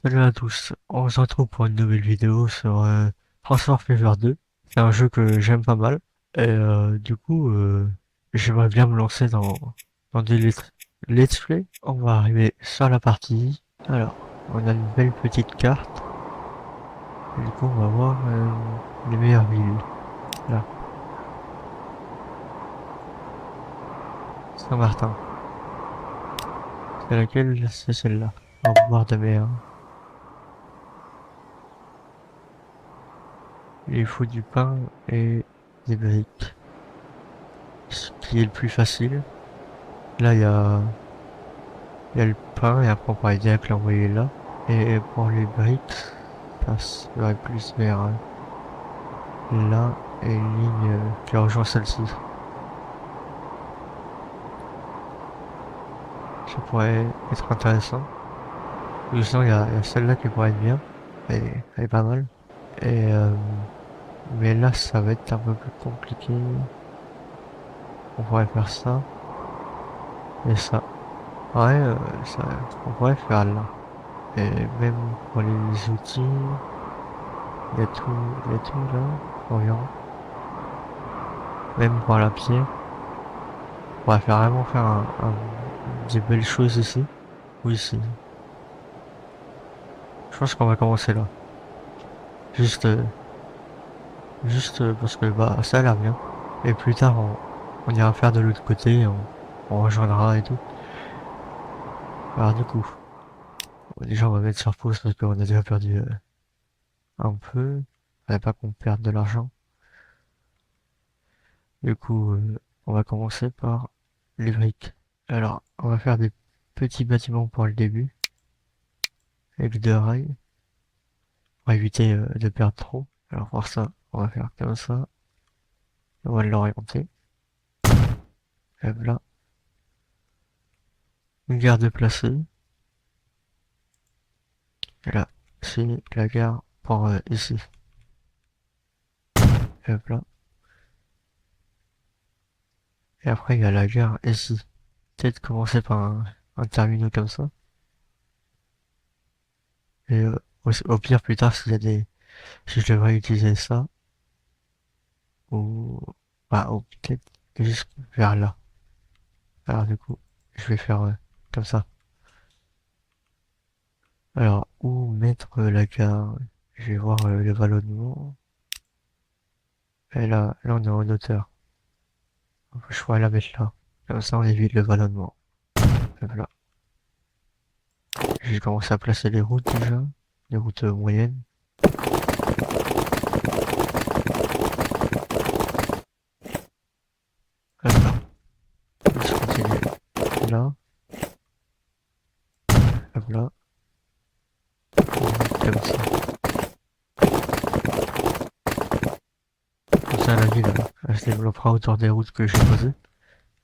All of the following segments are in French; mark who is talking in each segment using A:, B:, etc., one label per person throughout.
A: Salut à tous, on se retrouve pour une nouvelle vidéo sur Transform Fever 2. C'est un jeu que j'aime pas mal et j'aimerais bien me lancer dans des let's play. On va arriver sur la partie. Alors, on a une belle petite carte et du coup on va voir les meilleures villes. Là, Saint-Martin. C'est laquelle? C'est celle-là. En bord de mer. Il faut du pain et des briques. Ce qui est le plus facile. Là, il y a le pain et après on pourrait direct l'envoyer là. Et pour les briques, ça serait plus vers là et une ligne qui rejoint celle-ci. Ça pourrait être intéressant. Ou sinon, il y a celle-là qui pourrait être bien. Elle est pas mal. Et mais là, ça va être un peu plus compliqué. On pourrait faire ça et ça. Ouais, ça, on pourrait faire là. Et même pour les outils, il y a tout là, environ. Même pour la pierre. On va faire vraiment faire des belles choses ici. Oui, ici. Je pense qu'on va commencer là. Juste, parce que bah ça a l'air bien. Et plus tard, on ira faire de l'autre côté, on rejoindra et tout. Alors du coup, déjà on va mettre sur pause parce qu'on a déjà perdu un peu. Fallait pas qu'on perde de l'argent. Du coup, on va commencer par les briques. Alors, on va faire des petits bâtiments pour le début, avec deux rails, pour éviter de perdre trop. Alors pour ça, on va faire comme ça. On va l'orienter. Et voilà. Une gare de placée. Et là, c'est la gare pour ici. Et voilà. Et après, il y a la gare ici. Peut-être commencer par un terminal comme ça. Et au pire, plus tard, s'il y a si je devrais utiliser ça, ou, ou peut-être juste vers là. Alors du coup, je vais faire comme ça. Alors, où mettre la gare? Je vais voir le vallonnement. Et là, on est en hauteur. Je pourrais la mettre là. Comme ça, on évite le vallonnement. Et voilà. J'ai commencé à placer les routes déjà. Les routes moyennes. Et voilà. Je continue là. Et voilà. Comme ça. Comme ça, la ville, elle se développera autour des routes que j'ai posées.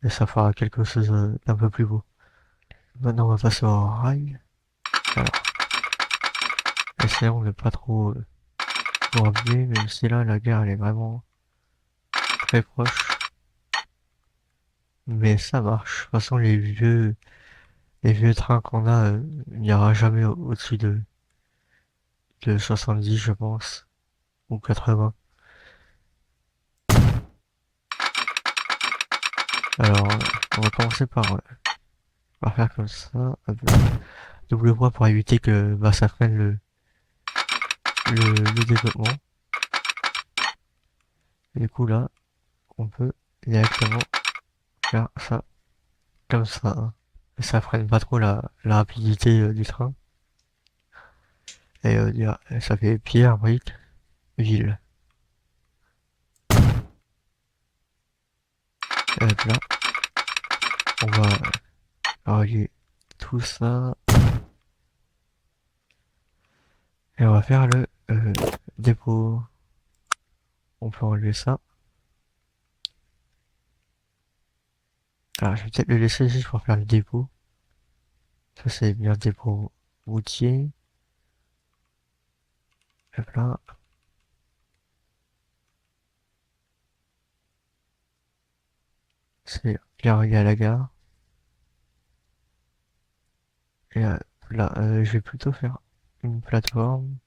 A: Et ça fera quelque chose d'un peu plus beau. Maintenant, on va passer au rail. Alors, essayons de pas trop nous rappeler, même si là, la gare, elle est vraiment très proche. Mais ça marche. De toute façon, les vieux trains qu'on a, il n'y aura jamais au-dessus de 70, je pense. Ou 80. Alors, on va commencer par faire comme ça. Hop là. Double voie pour éviter que bah, ça freine le développement. Et du coup, là, on peut directement faire ça comme ça, hein. Et ça freine pas trop la rapidité du train. Et ça fait pierre, brique, ville. Et hop là, on va relier tout ça. Et on va faire le dépôt. On peut enlever ça. Alors, je vais peut-être le laisser juste pour faire le dépôt. Ça, c'est bien le dépôt routier. Hop là. C'est bien relié à la gare. Et là, je vais plutôt faire une plateforme.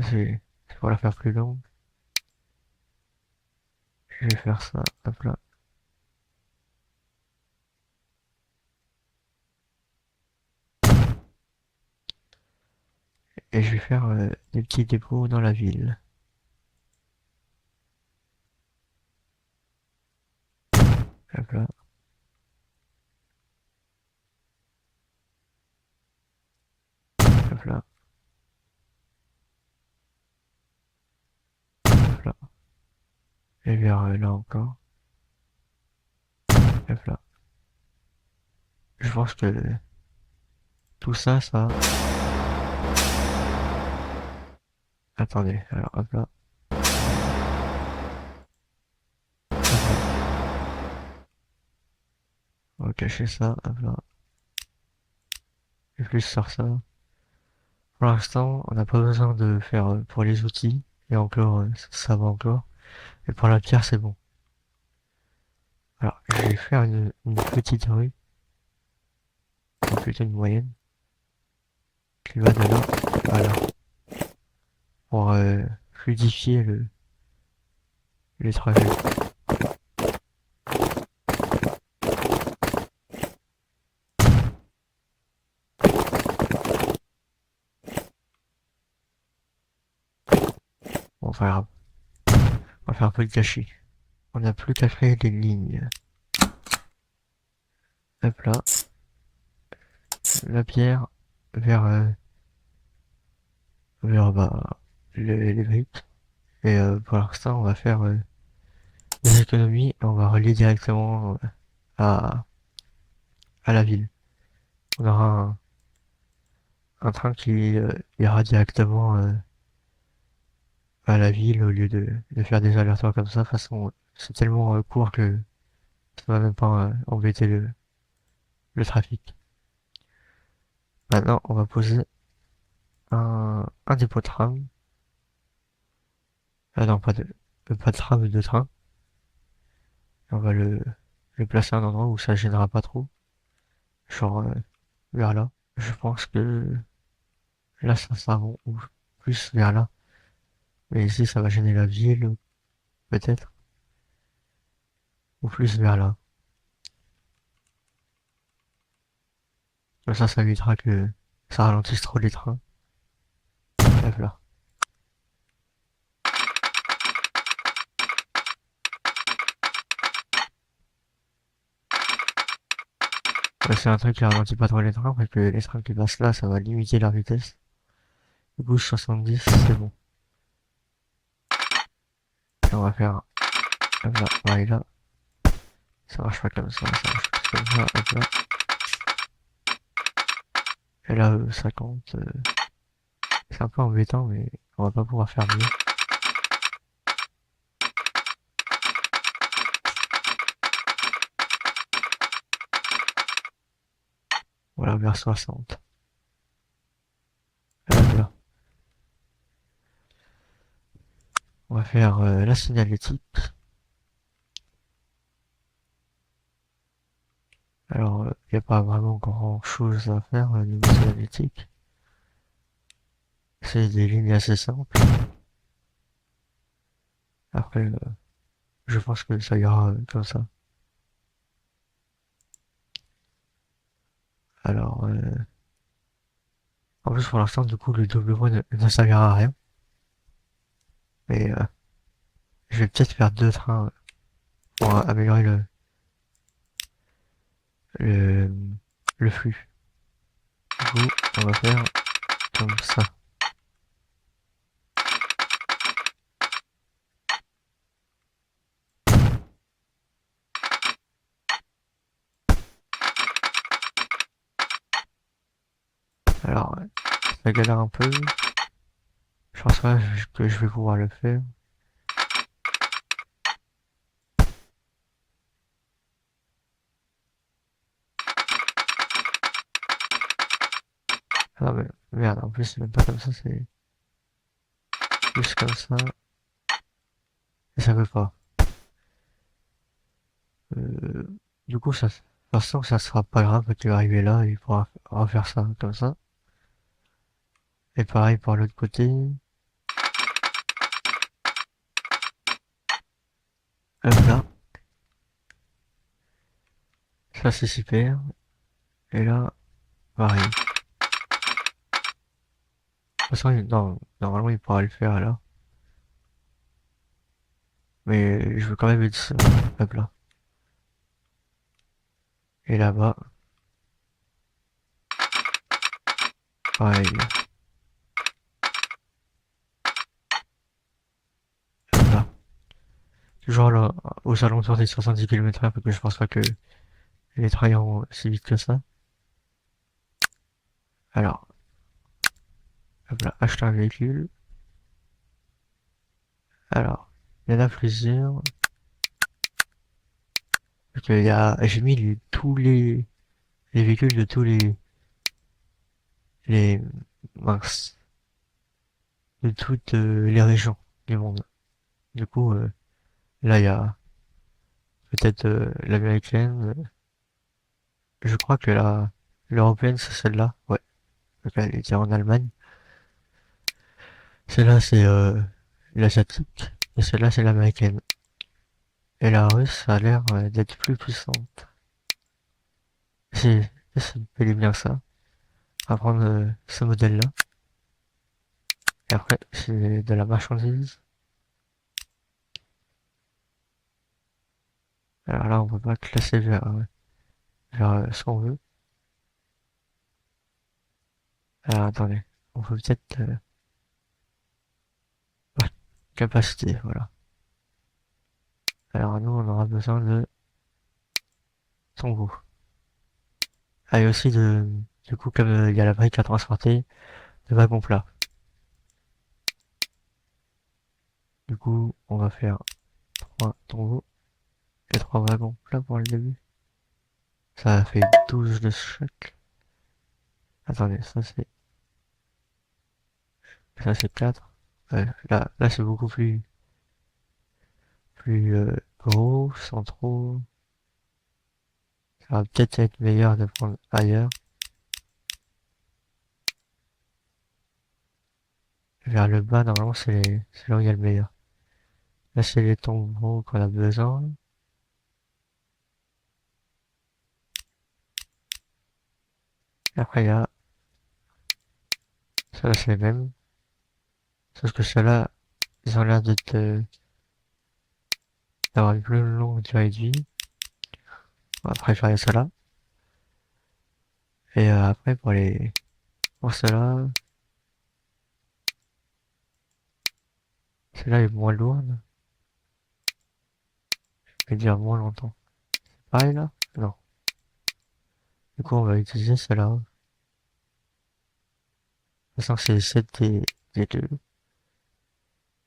A: C'est pour la faire plus longue. Je vais faire ça, hop là. Et je vais faire des petits dépôts dans la ville. Hop là, hop là, hop là. Et vers là encore, hop là. Je pense que tout ça, ça... Attendez, alors hop là, hop là. On va cacher ça, hop là. Et plus sur ça. Pour l'instant, on n'a pas besoin de faire pour les outils. Et encore, ça va encore. Et pour la pierre, c'est bon. Alors, je vais faire une petite rue, ou plutôt une moyenne, qui va de là à là. Pour fluidifier les trajets. Bon, pas grave. On va faire un peu de gâchis. On n'a plus qu'à créer des lignes. Hop là. La pierre vers, vers bah, les briques. Et pour l'instant, on va faire des économies et on va relier directement à, à la ville. On aura un train qui ira directement à la ville au lieu de faire des allers-retours comme ça. De toute façon, c'est tellement court que ça va même pas embêter le trafic. Maintenant, on va poser un dépôt de tram. Ah non, pas de tram, de train. On va le placer à un endroit où ça gênera pas trop. Genre vers là. Je pense que là, ça sera bon. Ou plus vers là. Mais ici, ça va gêner la ville, peut-être. Ou plus vers là. Comme ça évitera que ça ralentisse trop les trains. Bref, là. Ouais, c'est un truc qui ralentit pas trop les trains, parce que les trains qui passent là, ça va limiter leur vitesse. Du coup, 70, c'est bon. Et on va faire, hop là, on va aller là. Ça marche pas comme ça marche plus comme ça, hop là. Et là, 50, c'est un peu embêtant, mais on va pas pouvoir faire mieux. Voilà, vers 60. Hop là. On va faire la signalétique. Alors, il n'y a pas vraiment grand chose à faire au niveau signalétique. C'est des lignes assez simples. Après, je pense que ça ira comme ça. Alors, en plus pour l'instant, du coup, le doublement ne servira à rien. Mais je vais peut-être faire deux trains pour améliorer le, le flux. Du coup, on va faire comme ça. Alors, ça galère un peu. Je pense pas que je vais pouvoir le faire. Ah mais merde, en plus c'est même pas comme ça, c'est juste comme ça. Et ça veut pas. Euh, du coup, toute façon, ça sera pas grave quand il va arriver là, il pourra refaire ça comme ça. Et pareil pour l'autre côté. Hop là, ça c'est super. Et là, pareil. De toute façon, non, normalement il pourra le faire là. Mais je veux quand même être sûr. Hop là. Et là-bas, pareil. Hop là. Toujours là, aux alentours des 70 km/h, parce que je pense pas que les trains iront si vite que ça. Alors, hop là, acheter un véhicule. Alors, il y en a plusieurs. Parce qu'il y a, j'ai mis tous les véhicules de tous les, mince, de toutes les régions du monde. Du coup, là, il y a peut-être l'américaine. Je crois que l'européenne, c'est celle-là. Ouais, donc elle était en Allemagne. Celle-là, c'est l'asiatique. Et celle-là, c'est l'américaine. Et la russe, ça a l'air d'être plus puissante. C'est bel et bien ça. On va prendre ce modèle-là. Et après, c'est de la marchandise. Alors là, on peut pas classer vers ce qu'on veut. Alors attendez, on peut peut-être ouais, capacité, voilà. Alors nous, on aura besoin de tombeau. Ah, et aussi du coup, comme il y a la brique à transporter, de wagon plat. Du coup, on va faire 3 tombeaux et 3 wagons plats pour le début. Ça fait 12 de chaque. Attendez, ça c'est 4. Ouais, là c'est beaucoup plus gros, sans trop. Ça va peut-être être meilleur de prendre ailleurs, vers le bas. Normalement, c'est là où il y a le meilleur. Là, c'est les tombeaux qu'on a besoin. Et après, il y a, ça c'est les mêmes. Sauf que ceux-là, ils ont l'air d'avoir une plus longue durée de vie. On va préférer ceux-là. Et après, pour ceux-là, celle-là est moins lourde. Je vais dire moins longtemps. Pareil là? Non. Du coup, on va utiliser celle-là. De toute façon, c'est 7 des deux.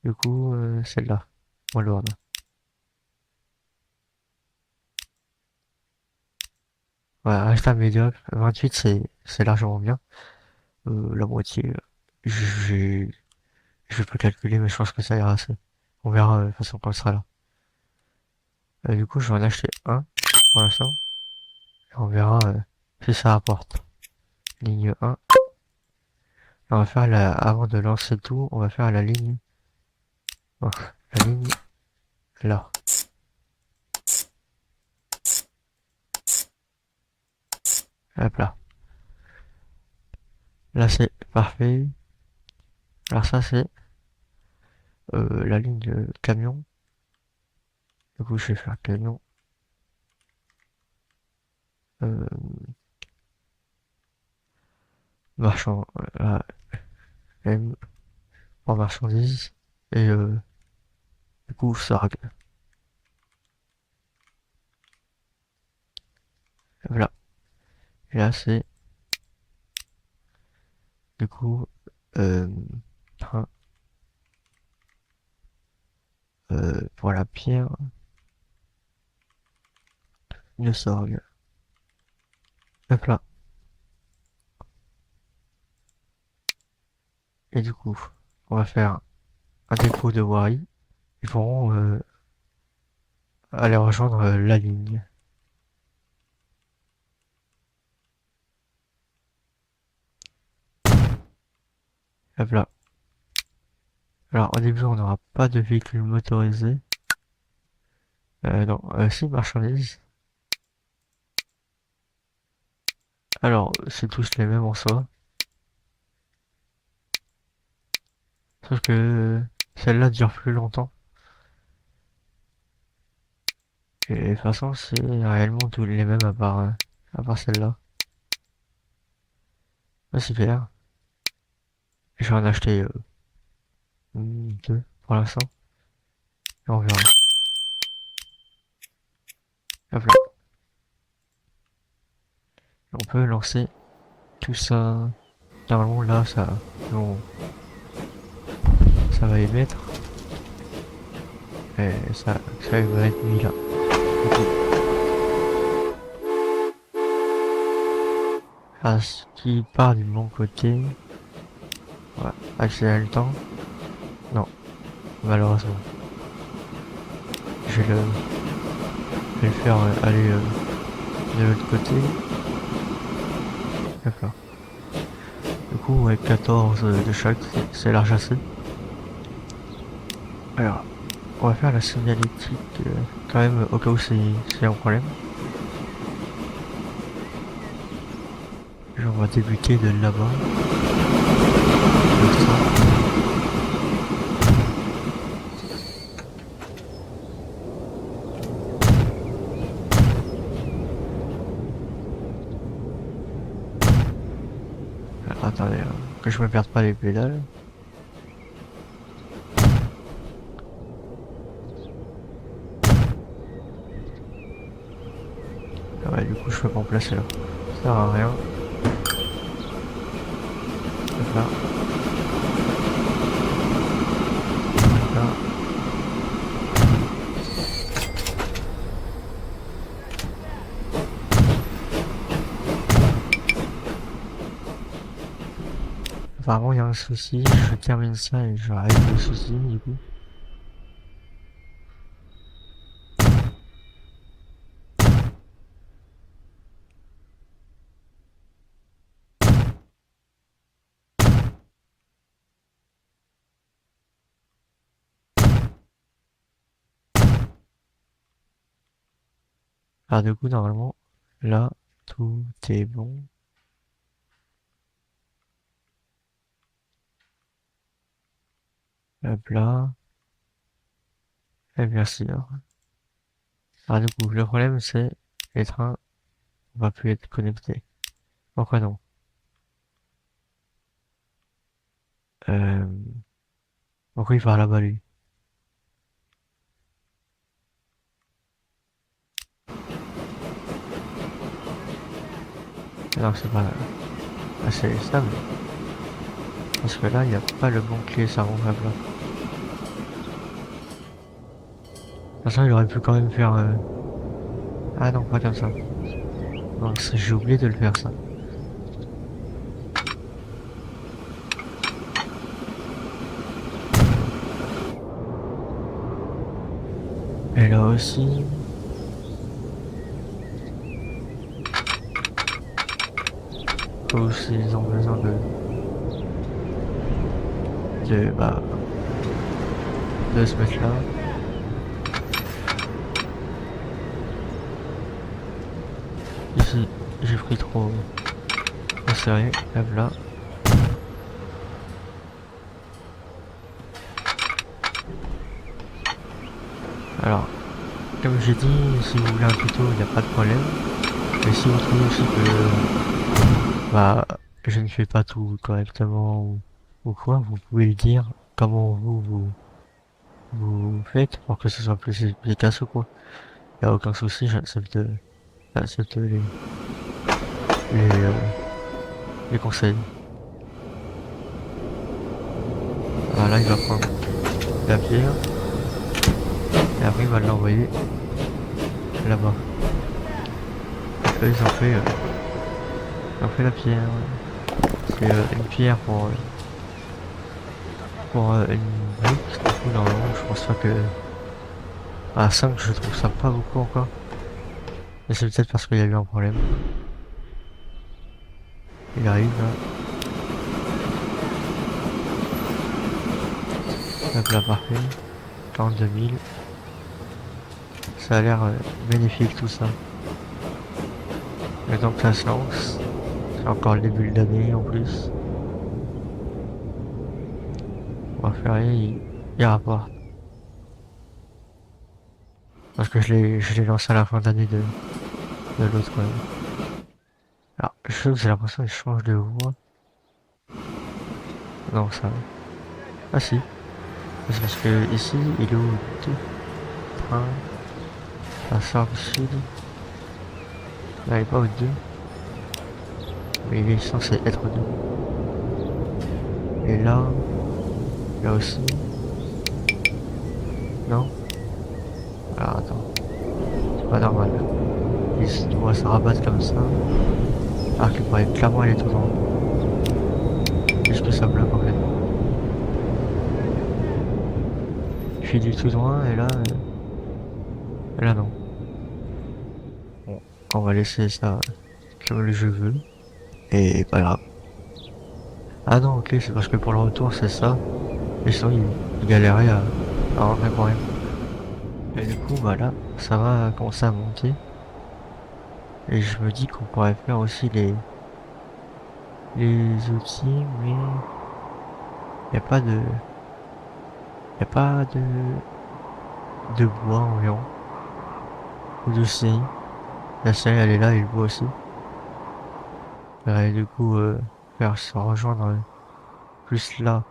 A: Du coup, celle-là. Moins lourde. Voilà, reste un médiocre. 28, c'est largement bien. La moitié, j'ai, je vais pas calculer, mais je pense que ça ira assez. On verra de toute façon quand il sera là. Du coup, je vais en acheter un pour l'instant. Et on verra si ça rapporte. Ligne 1. On va faire avant de lancer tout, on va faire la ligne. Oh, la ligne là. Hop là. Là c'est parfait. Alors ça c'est la ligne de camion. Du coup je vais faire camion. Euh, marchand. M pour marchandises. Et du coup ça. Voilà. Et là c'est du coup euh, train pour la pierre de Sorgue. Hop là. Et du coup, on va faire un dépôt de voirie. Ils pourront aller rejoindre la ligne. Hop là. Alors au début on n'aura pas de véhicule motorisé. Non, si, marchandises. Alors, c'est tous les mêmes en soi. Sauf que celle-là dure plus longtemps. Et de toute façon, c'est réellement tous les mêmes à part celle-là. Ah, super. Je vais en acheter deux pour l'instant. Et on verra. Hop là. On peut lancer tout ça. Normalement, là, bon, ça va émettre. Et ça va être mis là. Ok. À ce qui part du bon côté. Ouais. Accélérer le temps. Non, malheureusement. Je vais le, je vais le faire aller de l'autre côté. D'accord. Du coup, avec 14 de chaque, c'est large assez. Alors, on va faire la signalétique quand même au cas où c'est un problème. Genre, on va débuter de là-bas. Comme ça. Alors, attendez, que je me perde pas les pédales. Ah ouais, du coup, je peux pas en placer là. Ça sert à rien. Hop là. Hop là. Apparemment, il y a un souci. Je termine ça et je règle le souci, du coup. Alors, du coup, normalement, là, tout est bon. Hop là. Et merci. Alors. Alors, du coup, le problème, c'est les trains, on va plus être connectés. Pourquoi non? Euh, Pourquoi il va là-bas, lui? Alors, c'est pas assez stable. Parce que là, il n'y a pas le bon clé, ça rend là. De toute façon, il aurait pu quand même faire... Ah non, pas comme ça. Non, j'ai oublié de le faire, ça. Et là aussi... Aussi, ils ont besoin bah, de se mettre là. Ici, j'ai pris trop au sérieux. Hop là. Alors, comme j'ai dit, si vous voulez un tuto, il n'y a pas de problème. Mais si vous trouvez aussi que bah, je ne fais pas tout correctement ou quoi, vous pouvez le dire comment vous faites pour que ce soit plus efficace ou quoi. Il n'y a aucun souci, j'accepte les, euh, les conseils. Alors là, il va prendre la pierre et après il va l'envoyer là-bas. Eux, ils ont fait la pierre. C'est une pierre pour une brique. Du coup, normalement, je pense pas que... À 5, je trouve ça pas beaucoup encore. Mais c'est peut-être parce qu'il y a eu un problème. Il arrive là. Hop là, parfait. 42 000. Ça a l'air bénéfique tout ça. Et donc ça se lance. C'est encore le début de l'année en plus. On va faire il rapporte. Parce que je l'ai lancé à la fin d'année de l'autre. Ouais. Alors, je sais que j'ai l'impression qu'il change de voix. Non, ça. Ah si. C'est parce que ici, il est au 2. Train. Ça sort du sud. Là, il est pas au 2. Mais il est censé être au 2. Et là. Là aussi. Non. Alors attends. C'est pas normal. Il doit se rabattre comme ça. Alors qu'il pourrait clairement aller tout droit. Qu'est-ce que ça bloque en fait? Je suis du tout droit et là non. Bon, on va laisser ça comme le jeu veut. Et pas grave. Ah non, ok, c'est parce que pour le retour c'est ça. Et sinon il galérait à rentrer pour rien. Et du coup bah là, ça va commencer à monter. Et je me dis qu'on pourrait faire aussi les outils, mais y a pas de. Y a pas de bois environ. Ou de série. La série elle est là et le bois aussi. Et du coup faire se rejoindre plus là,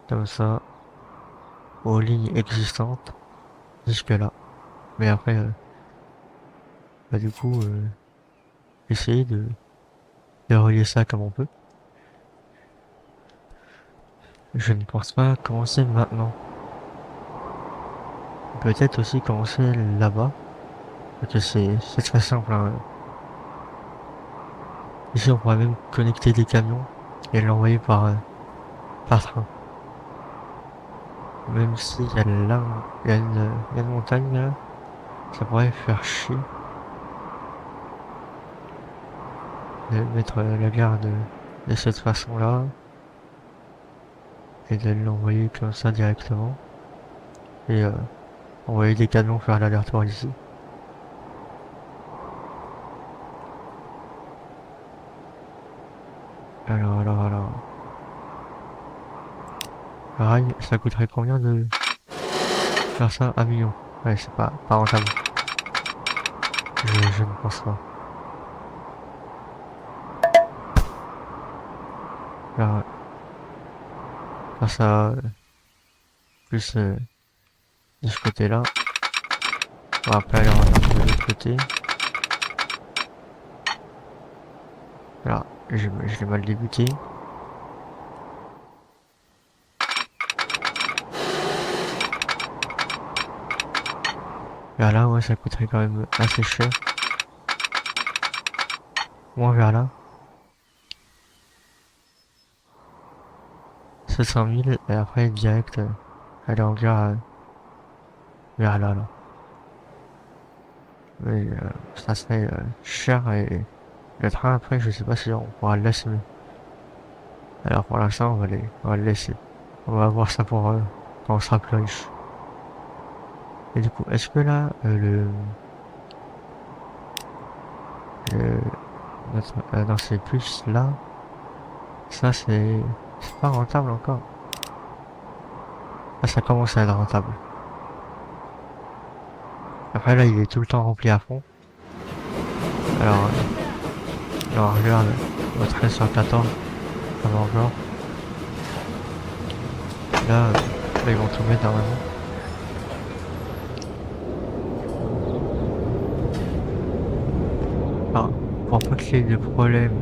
A: comme ça, aux lignes existantes, jusque là. Mais après, bah du coup, essayer de relier ça comme on peut. Je ne pense pas commencer maintenant. Peut-être aussi commencer là-bas. Parce que c'est très simple, hein. Ici, on pourrait même connecter des camions et l'envoyer par train. Même s'il y a là, il y a une montagne là, ça pourrait faire chier de mettre la gare de cette façon-là et de l'envoyer comme ça directement. Et envoyer des camions faire l'aller-retour ici. Alors. Pareil, ça coûterait combien de faire ça? 1 million. Ouais, c'est pas rentable. Je ne pense pas. Faire, faire ça plus de ce côté-là. On va après aller en de l'autre côté. Là, je l'ai mal débuté. Vers là, ouais, ça coûterait quand même assez cher. Moins vers là. 700 000 et après direct aller en gare vers là. Mais ça serait cher et le train après, je sais pas si on pourra le laisser. Alors pour l'instant, on va le laisser. On va voir ça pour quand on sera plus riche. Et du coup, est-ce que là, le notre, non, c'est plus là. Ça, c'est pas rentable encore. Là, ça commence à être rentable. Après, là, il est tout le temps rempli à fond. Alors, regarde, au 1314, ça va encore. Là, ils vont tomber normalement. Ah, pour pas qu'il y ait de problème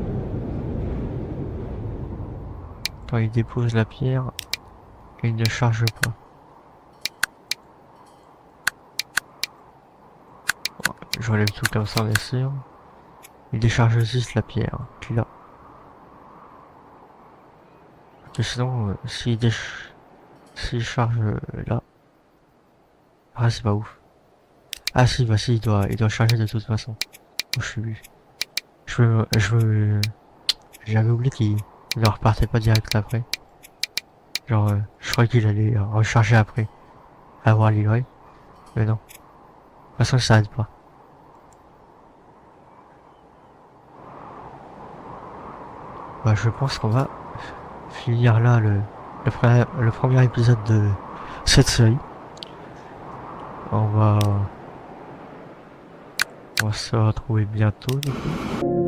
A: quand il dépose la pierre, il ne charge pas. Bon, je relève tout comme ça, bien sûr. Il décharge juste la pierre, là. Parce que sinon, s'il charge là, ah c'est pas ouf. Ah si, bah si, il doit charger de toute façon. Oh, j'avais oublié qu'il ne repartait pas direct après. Genre, je croyais qu'il allait recharger après, avoir livré. Mais non. De toute façon, ça s'arrête pas. Bah, je pense qu'on va finir là le premier épisode de cette série. On va, on va se retrouver bientôt, du coup.